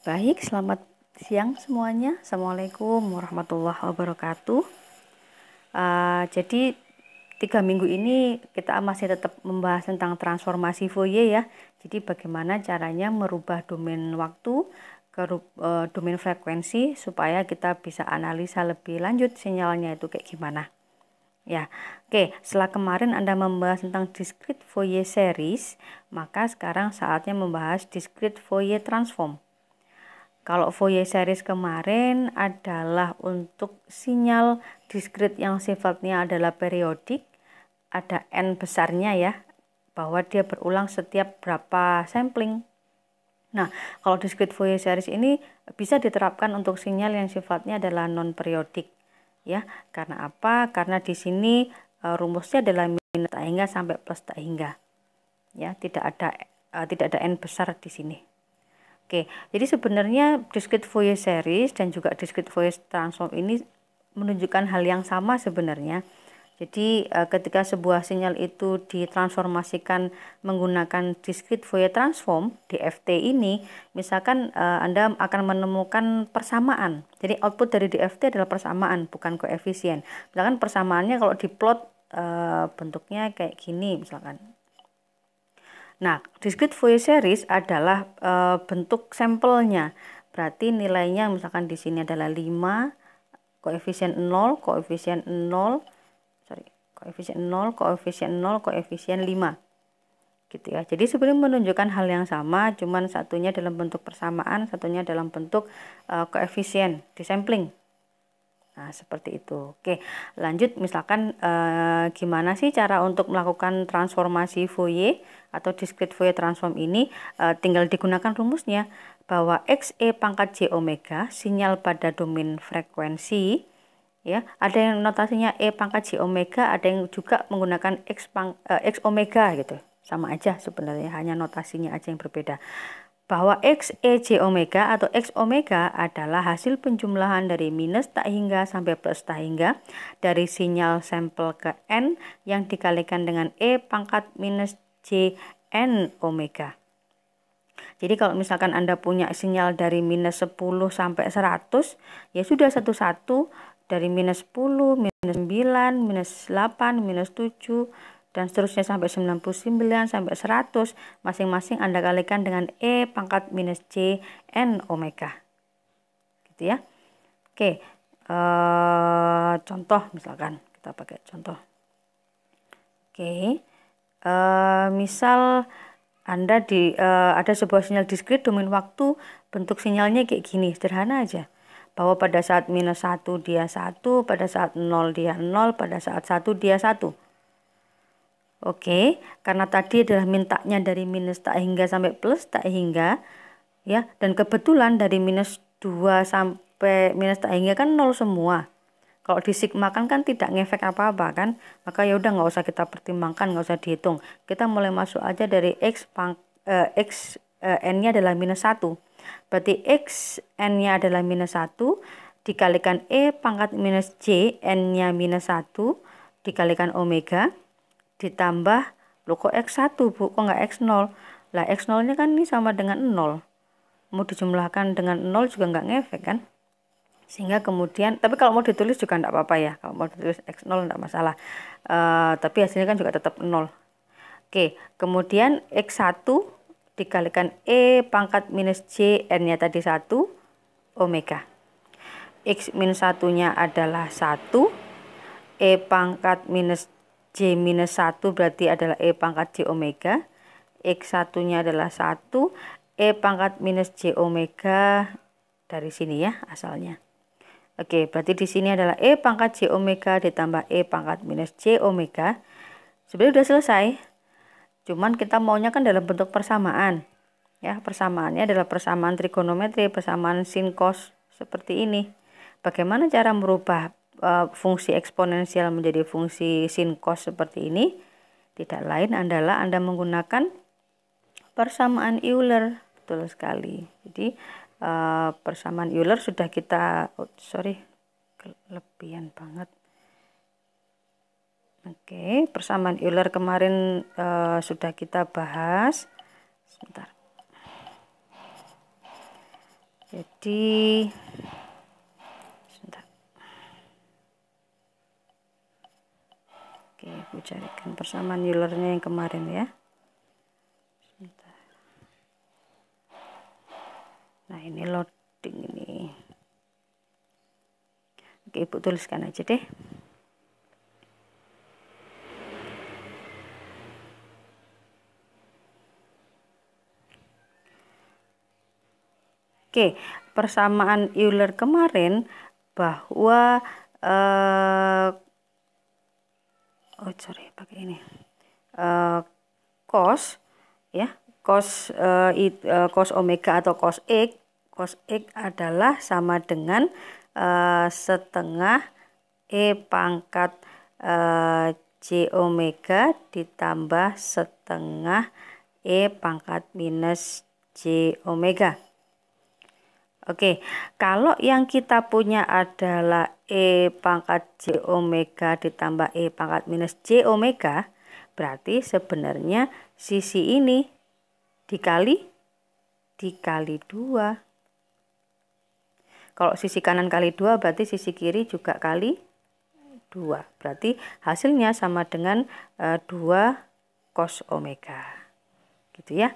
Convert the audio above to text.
Baik, selamat siang semuanya. Assalamualaikum warahmatullahi wabarakatuh. Jadi 3 minggu ini kita masih tetap membahas tentang transformasi Fourier ya. Jadi bagaimana caranya merubah domain waktu ke domain frekuensi supaya kita bisa analisa lebih lanjut sinyalnya itu kayak gimana. Ya, oke. Setelah kemarin Anda membahas tentang discrete Fourier series, maka sekarang saatnya membahas discrete Fourier transform. Kalau Fourier series kemarin adalah untuk sinyal discrete yang sifatnya adalah periodik, ada n besarnya ya, bahwa dia berulang setiap berapa sampling. Nah, kalau discrete Fourier series ini bisa diterapkan untuk sinyal yang sifatnya adalah non periodik ya. Karena apa? Karena di sini rumusnya adalah minus tak hingga sampai plus tak hingga. Ya, tidak ada n besar di sini. Oke, jadi sebenarnya discrete Fourier series dan juga discrete Fourier transform ini menunjukkan hal yang sama sebenarnya. Jadi ketika sebuah sinyal itu ditransformasikan menggunakan discrete Fourier transform DFT ini, misalkan Anda akan menemukan persamaan. Jadi output dari DFT adalah persamaan, bukan koefisien. Misalkan persamaannya kalau diplot bentuknya kayak gini misalkan. Nah, discrete Fourier series adalah bentuk sampelnya. Berarti nilainya misalkan di sini adalah 5, koefisien 0, koefisien 0, koefisien 0, koefisien 0, koefisien 5. Gitu ya. Jadi sebenarnya menunjukkan hal yang sama, cuman satunya dalam bentuk persamaan, satunya dalam bentuk koefisien disampling. Nah, seperti itu. Oke, lanjut misalkan gimana sih cara untuk melakukan transformasi Fourier atau discrete Fourier transform ini, tinggal digunakan rumusnya bahwa XE pangkat J omega sinyal pada domain frekuensi ya, ada yang notasinya E pangkat J omega, ada yang juga menggunakan X omega gitu. Sama aja sebenarnya, hanya notasinya aja yang berbeda. Bahwa XEJ omega atau X omega adalah hasil penjumlahan dari minus tak hingga sampai plus tak hingga dari sinyal sampel ke N yang dikalikan dengan E pangkat minus J N omega. Jadi kalau misalkan Anda punya sinyal dari minus 10 sampai 100, ya sudah satu-satu dari minus 10, minus 9, minus 8, minus 7, dan seterusnya sampai 99 sampai 100, masing-masing Anda kalikan dengan E pangkat minus J N omega. Gitu ya. Oke, contoh misalkan kita pakai contoh. Oke, misal Anda ada sebuah sinyal discrete domain waktu, bentuk sinyalnya kayak gini, sederhana aja. Bahwa pada saat minus 1 dia 1, pada saat 0 dia 0, pada saat 1 dia 1. Oke, karena tadi adalah mintanya dari minus tak hingga sampai plus tak hingga ya, dan kebetulan dari minus 2 sampai minus tak hingga kan 0 semua. Kalau disigmakan kan tidak ngefek apa-apa kan, maka ya udah nggak usah kita pertimbangkan, nggak usah dihitung. Kita mulai masuk aja dari n-nya adalah minus 1. Berarti x n-nya adalah minus 1 dikalikan E pangkat minus J n-nya minus 1 dikalikan omega ditambah, loh kok X1 Bu, kok nggak X0? Lah X0 nya kan ini sama dengan 0, mau dijumlahkan dengan 0 juga nggak ngefek kan, sehingga kemudian, tapi kalau mau ditulis juga nggak apa-apa ya, kalau mau ditulis X0 nggak masalah, tapi hasilnya kan juga tetap 0. Oke, kemudian X1 dikalikan E pangkat minus J n nya tadi 1 omega, X minus 1 nya adalah 1, E pangkat minus J minus 1 berarti adalah E pangkat J omega. X1 nya adalah 1, E pangkat minus J omega dari sini ya asalnya. Oke, berarti di sini adalah E pangkat J omega ditambah E pangkat minus J omega. Sebenarnya sudah selesai. Cuman kita maunya kan dalam bentuk persamaan. Ya, persamaannya adalah persamaan trigonometri, persamaan sin cos seperti ini. Bagaimana cara merubah fungsi eksponensial menjadi fungsi sin cos seperti ini? Tidak lain adalah Anda menggunakan persamaan Euler. Betul sekali. Jadi persamaan Euler sudah kita, kelebihan banget. Oke, persamaan Euler kemarin sudah kita bahas. Sebentar. Jadi sebentar. Oke, aku carikan persamaan Eulernya yang kemarin ya. Sebentar. Nah, ini loading ini. Oke, Ibu tuliskan aja deh. Oke, persamaan Euler kemarin bahwa pakai ini cos ya, cos omega atau cos x adalah sama dengan setengah E pangkat J omega ditambah setengah E pangkat minus J omega. Oke, kalau yang kita punya adalah E pangkat J omega ditambah E pangkat minus J omega, berarti sebenarnya sisi ini dikali 2. Kalau sisi kanan kali 2 berarti sisi kiri juga kali 2. Berarti hasilnya sama dengan 2 cos omega. Gitu ya.